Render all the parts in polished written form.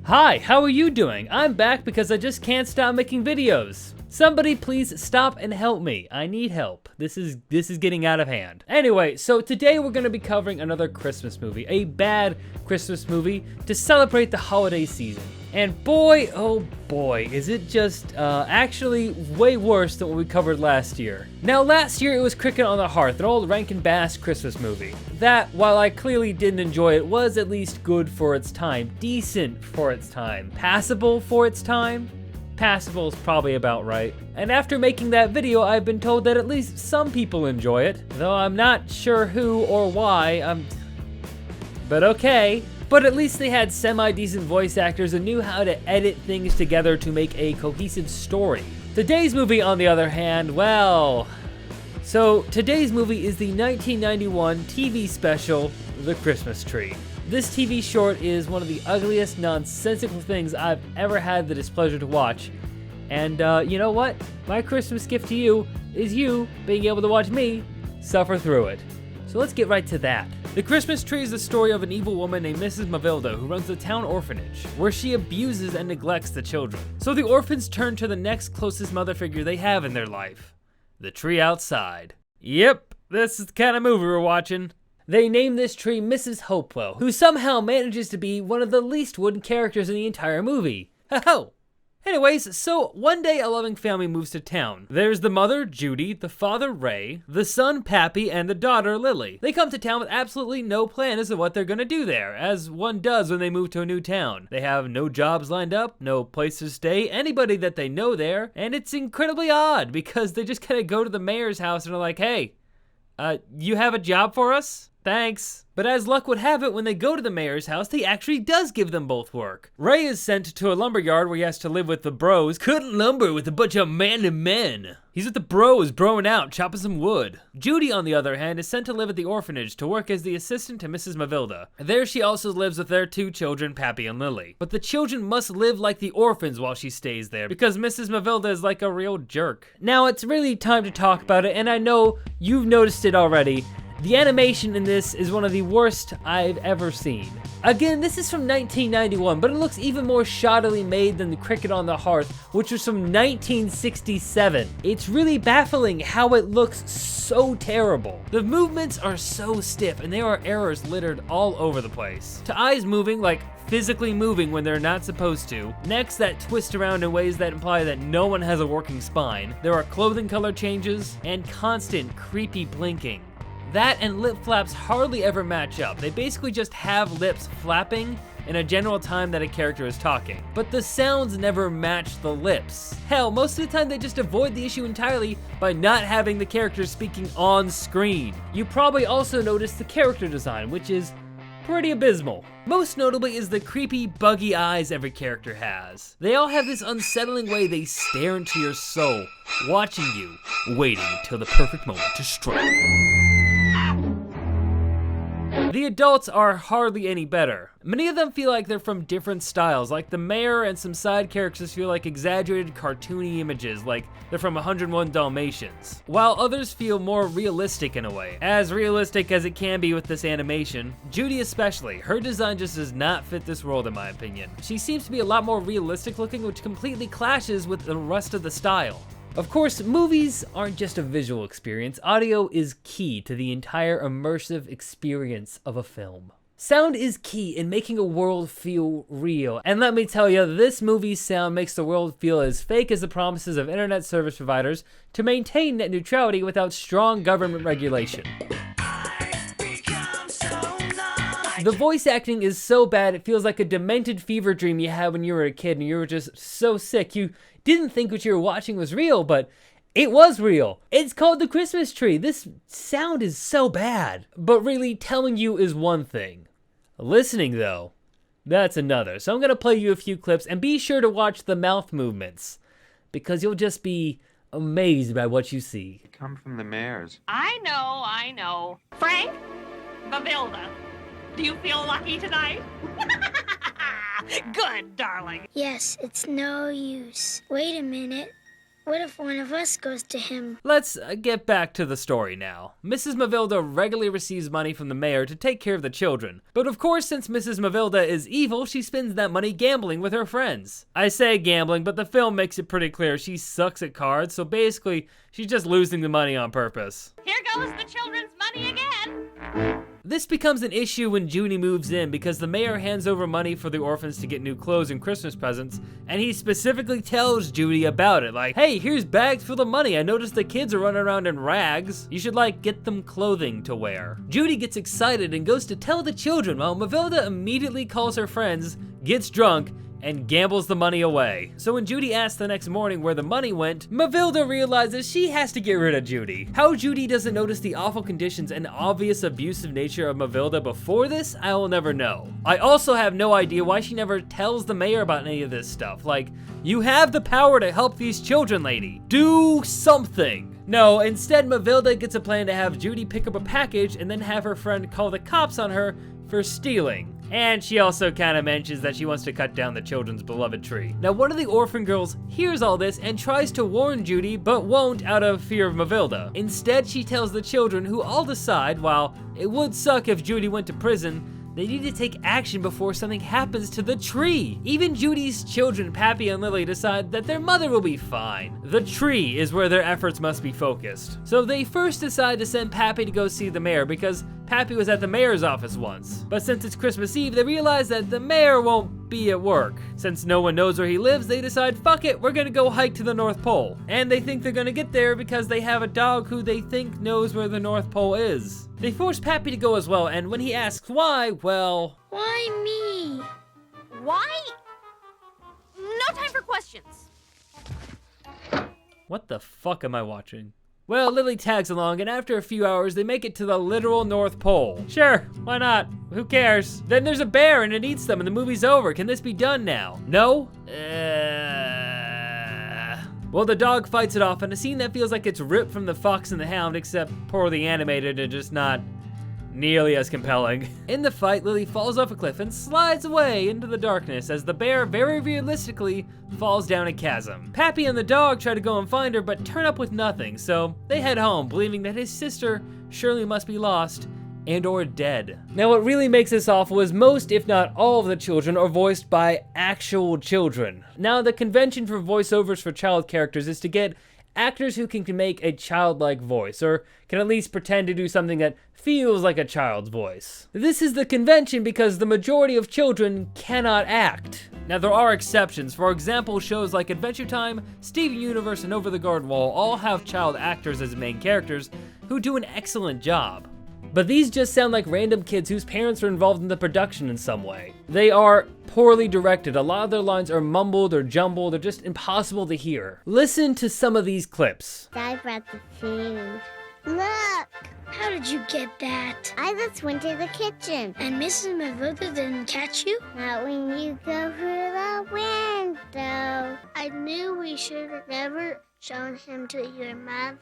Hi, how are you doing? I'm back because I just can't stop making videos. Somebody please stop and help me. I need help. This is getting out of hand. Anyway, so today we're gonna be covering another Christmas movie, a bad Christmas movie to celebrate the holiday season. And boy, oh boy, is it just actually way worse than what we covered last year. Now last year it was Cricket on the Hearth, an old Rankin Bass Christmas movie. That, while I clearly didn't enjoy it, was at least good for its time, decent for its time, passable for its time. Passable is probably about right. And after making that video, I've been told that at least some people enjoy it, though I'm not sure who or why. But okay. But at least they had semi-decent voice actors and knew how to edit things together to make a cohesive story. Today's movie, on the other hand, well... So, today's movie is the 1991 TV special, The Christmas Tree. This TV short is one of the ugliest, nonsensical things I've ever had the displeasure to watch. And you know what? My Christmas gift to you is you being able to watch me suffer through it. So let's get right to that. The Christmas Tree is the story of an evil woman named Mrs. Mavilda who runs the town orphanage, where she abuses and neglects the children. So the orphans turn to the next closest mother figure they have in their life, the tree outside. Yep, this is the kind of movie we're watching. They name this tree Mrs. Hopewell, who somehow manages to be one of the least wooden characters in the entire movie. Ho-ho! Anyways, so one day a loving family moves to town. There's the mother, Judy, the father, Ray, the son, Pappy, and the daughter, Lily. They come to town with absolutely no plan as to what they're gonna do there, as one does when they move to a new town. They have no jobs lined up, no place to stay, anybody that they know there, and it's incredibly odd because they just kind of go to the mayor's house and are like, hey, you have a job for us? Thanks. But as luck would have it, when they go to the mayor's house, he actually does give them both work. Ray is sent to a lumberyard where he has to live with the bros, cutting lumber with a bunch of men. He's with the bros, broing out, chopping some wood. Judy, on the other hand, is sent to live at the orphanage to work as the assistant to Mrs. Mavilda. There she also lives with their two children, Pappy and Lily. But the children must live like the orphans while she stays there, because Mrs. Mavilda is like a real jerk. Now, it's really time to talk about it, and I know you've noticed it already. The animation in this is one of the worst I've ever seen. Again, this is from 1991, but it looks even more shoddily made than the Cricket on the Hearth, which was from 1967. It's really baffling how it looks so terrible. The movements are so stiff, and there are errors littered all over the place. To eyes moving, like physically moving when they're not supposed to, necks that twist around in ways that imply that no one has a working spine, there are clothing color changes, and constant creepy blinking. That and lip flaps hardly ever match up. They basically just have lips flapping in a general time that a character is talking. But the sounds never match the lips. Hell, most of the time they just avoid the issue entirely by not having the character speaking on screen. You probably also noticed the character design, which is pretty abysmal. Most notably is the creepy, buggy eyes every character has. They all have this unsettling way they stare into your soul, watching you, waiting until the perfect moment to strike. The adults are hardly any better. Many of them feel like they're from different styles, like the mayor and some side characters feel like exaggerated cartoony images, like they're from 101 Dalmatians, while others feel more realistic in a way, as realistic as it can be with this animation. Judy especially, her design just does not fit this world in my opinion. She seems to be a lot more realistic looking, which completely clashes with the rest of the style. Of course, movies aren't just a visual experience. Audio is key to the entire immersive experience of a film. Sound is key in making a world feel real. And let me tell you, this movie's sound makes the world feel as fake as the promises of internet service providers to maintain net neutrality without strong government regulation. The voice acting is so bad it feels like a demented fever dream you had when you were a kid and you were just so sick you didn't think what you were watching was real, but it was real. It's called The Christmas Tree. This sound is so bad. But really, telling you is one thing. Listening, though, that's another. So I'm going to play you a few clips, and be sure to watch the mouth movements, because you'll just be amazed by what you see. Come from the mayor's. I know. Frank, Mavilda, do you feel lucky tonight? Good, darling. Yes, it's no use. Wait a minute. What if one of us goes to him? Let's get back to the story now. Mrs. Mavilda regularly receives money from the mayor to take care of the children. But of course, since Mrs. Mavilda is evil, she spends that money gambling with her friends. I say gambling, but the film makes it pretty clear she sucks at cards, so basically, she's just losing the money on purpose. Here goes the children's money again. This becomes an issue when Judy moves in because the mayor hands over money for the orphans to get new clothes and Christmas presents, and he specifically tells Judy about it, like, hey, here's bags full of money. I noticed the kids are running around in rags. You should, like, get them clothing to wear. Judy gets excited and goes to tell the children while Mavilda immediately calls her friends, gets drunk, and gambles the money away. So when Judy asks the next morning where the money went, Mavilda realizes she has to get rid of Judy. How Judy doesn't notice the awful conditions and obvious abusive nature of Mavilda before this, I will never know. I also have no idea why she never tells the mayor about any of this stuff. Like, you have the power to help these children, lady. Do something. No, instead Mavilda gets a plan to have Judy pick up a package and then have her friend call the cops on her for stealing. And she also kind of mentions that she wants to cut down the children's beloved tree. Now, one of the orphan girls hears all this and tries to warn Judy, but won't out of fear of Mavilda. Instead, she tells the children, who all decide, while it would suck if Judy went to prison, they need to take action before something happens to the tree. Even Judy's children, Pappy and Lily, decide that their mother will be fine. The tree is where their efforts must be focused. So they first decide to send Pappy to go see the mayor because Pappy was at the mayor's office once. But since it's Christmas Eve, they realize that the mayor won't be at work. Since no one knows where he lives, they decide, fuck it, we're gonna go hike to the North Pole. And they think they're gonna get there because they have a dog who they think knows where the North Pole is. They force Pappy to go as well, and when he asks why, well... Why me? Why? No time for questions. What the fuck am I watching? Well, Lily tags along, and after a few hours, they make it to the literal North Pole. Sure, why not? Who cares? Then there's a bear and it eats them and the movie's over. Can this be done now? No? Well, the dog fights it off in a scene that feels like it's ripped from The Fox and the Hound, except poorly animated and just not nearly as compelling. In the fight, Lily falls off a cliff and slides away into the darkness as the bear very realistically falls down a chasm. Pappy and the dog try to go and find her, but turn up with nothing, so they head home, believing that his sister surely must be lost and or dead. Now, what really makes this awful is most, if not all, of the children are voiced by actual children. Now, the convention for voiceovers for child characters is to get actors who can make a childlike voice, or can at least pretend to do something that feels like a child's voice. This is the convention because the majority of children cannot act. Now, there are exceptions. For example, shows like Adventure Time, Steven Universe, and Over the Garden Wall all have child actors as main characters who do an excellent job. But these just sound like random kids whose parents are involved in the production in some way. They are poorly directed. A lot of their lines are mumbled or jumbled or just impossible to hear. Listen to some of these clips. I brought the food. Look! How did you get that? I just went to the kitchen. And Mrs. Mavilda didn't catch you? Not when you go through the window. I knew we should have never shown him to your mother.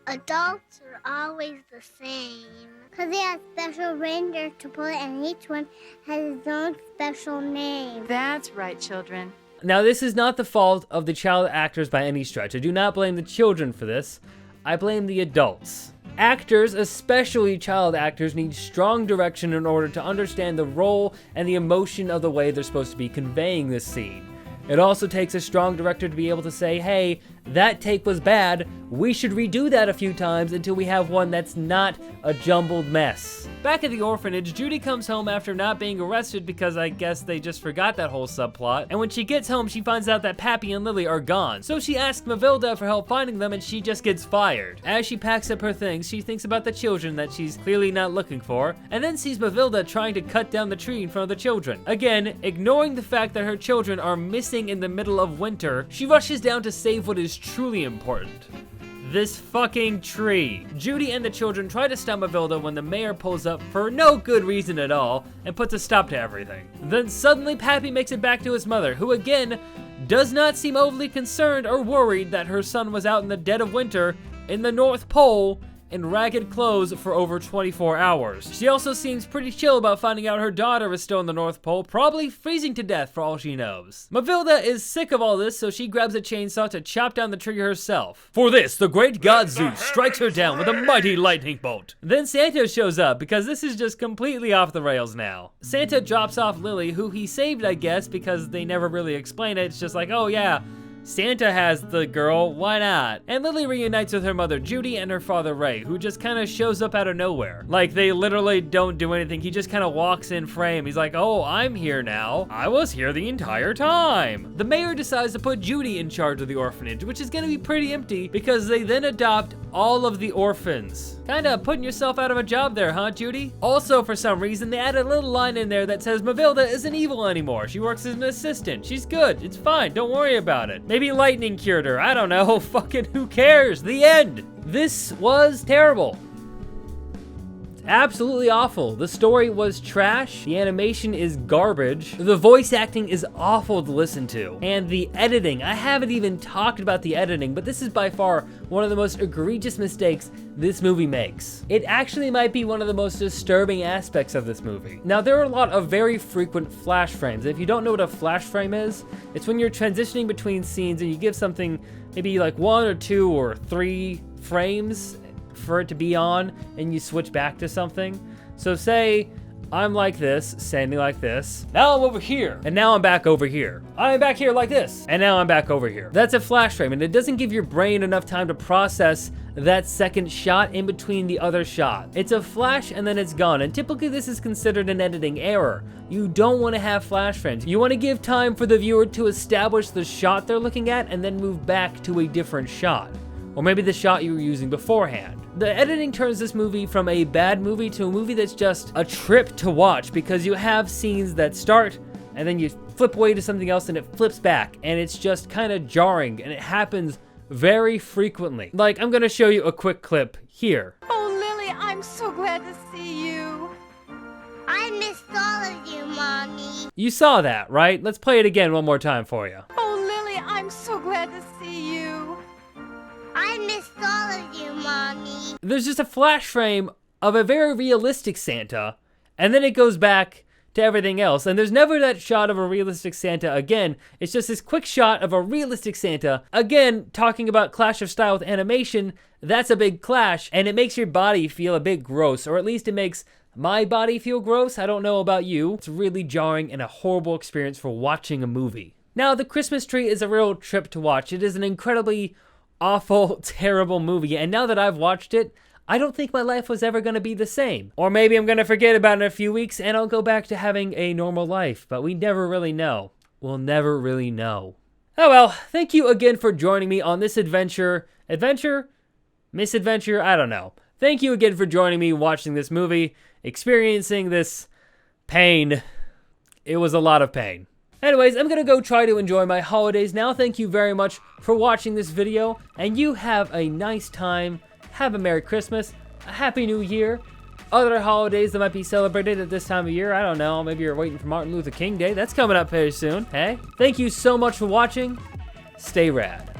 Adults are always the same. Because they have special reindeer to pull it, and each one has its own special name. That's right, children. Now, this is not the fault of the child actors by any stretch. I do not blame the children for this. I blame the adults. Actors, especially child actors, need strong direction in order to understand the role and the emotion of the way they're supposed to be conveying this scene. It also takes a strong director to be able to say, hey, that take was bad, we should redo that a few times until we have one that's not a jumbled mess. Back at the orphanage, Judy comes home after not being arrested because I guess they just forgot that whole subplot, and when she gets home she finds out that Pappy and Lily are gone. So she asks Mavilda for help finding them and she just gets fired. As she packs up her things, she thinks about the children that she's clearly not looking for, and then sees Mavilda trying to cut down the tree in front of the children. Again, ignoring the fact that her children are missing in the middle of winter, she rushes down to save what is truly important. This fucking tree. Judy and the children try to stop Mavilda when the mayor pulls up for no good reason at all and puts a stop to everything. Then suddenly Pappy makes it back to his mother, who again does not seem overly concerned or worried that her son was out in the dead of winter in the North Pole in ragged clothes for over 24 hours. She also seems pretty chill about finding out her daughter is still in the North Pole, probably freezing to death for all she knows. Mavilda is sick of all this, so she grabs a chainsaw to chop down the tree herself. For this, the great god Zeus strikes her down with a mighty lightning bolt. Then Santa shows up, because this is just completely off the rails now. Santa drops off Lily, who he saved, I guess, because they never really explain it. It's just like, oh yeah, Santa has the girl, why not? And Lily reunites with her mother Judy and her father Ray, who just kind of shows up out of nowhere. Like, they literally don't do anything. He just kind of walks in frame. He's like, oh, I'm here now. I was here the entire time. The mayor decides to put Judy in charge of the orphanage, which is gonna be pretty empty because they then adopt all of the orphans. Kinda putting yourself out of a job there, huh, Judy? Also, for some reason, they add a little line in there that says Mavilda isn't evil anymore. She works as an assistant. She's good. It's fine. Don't worry about it. Maybe lightning cured her. I don't know. Fucking who cares? The end. This was terrible. Absolutely awful. The story was trash. The animation is garbage. The voice acting is awful to listen to. And the editing, I haven't even talked about the editing, but this is by far one of the most egregious mistakes this movie makes. It actually might be one of the most disturbing aspects of this movie. Now, there are a lot of very frequent flash frames. If you don't know what a flash frame is, it's when you're transitioning between scenes and you give something maybe like 1 or 2 or 3 frames for it to be on, and you switch back to something. So say I'm like this, standing like this. Now I'm over here, and now I'm back over here. I'm back here like this, and now I'm back over here. That's a flash frame, and it doesn't give your brain enough time to process that second shot in between the other shot. It's a flash and then it's gone, and typically this is considered an editing error. You don't want to have flash frames. You want to give time for the viewer to establish the shot they're looking at and then move back to a different shot. Or maybe the shot you were using beforehand. The editing turns this movie from a bad movie to a movie that's just a trip to watch, because you have scenes that start and then you flip away to something else and it flips back, and it's just kind of jarring, and it happens very frequently. Like, I'm gonna show you a quick clip here. Oh, Lily, I'm so glad to see you. I missed all of you, Mommy. You saw that, right? Let's play it again one more time for you. Oh, Lily, I'm so glad to see you. I missed all of you, Mommy. There's just a flash frame of a very realistic Santa, and then it goes back to everything else. And there's never that shot of a realistic Santa again. It's just this quick shot of a realistic Santa. Again, talking about clash of style with animation, that's a big clash, and it makes your body feel a bit gross, or at least it makes my body feel gross. I don't know about you. It's really jarring and a horrible experience for watching a movie. Now, The Christmas Tree is a real trip to watch. It is an incredibly awful, terrible movie, and now that I've watched it, I don't think my life was ever going to be the same. Or maybe I'm going to forget about it in a few weeks and I'll go back to having a normal life, but we never really know. We'll never really know. Oh well, thank you again for joining me on this adventure. Adventure? Misadventure? I don't know. Thank you again for joining me watching this movie, experiencing this pain. It was a lot of pain. Anyways, I'm gonna go try to enjoy my holidays now. Thank you very much for watching this video, and you have a nice time. Have a Merry Christmas, a Happy New Year, other holidays that might be celebrated at this time of year. I don't know, maybe you're waiting for Martin Luther King Day. That's coming up very soon, hey? Thank you so much for watching. Stay rad.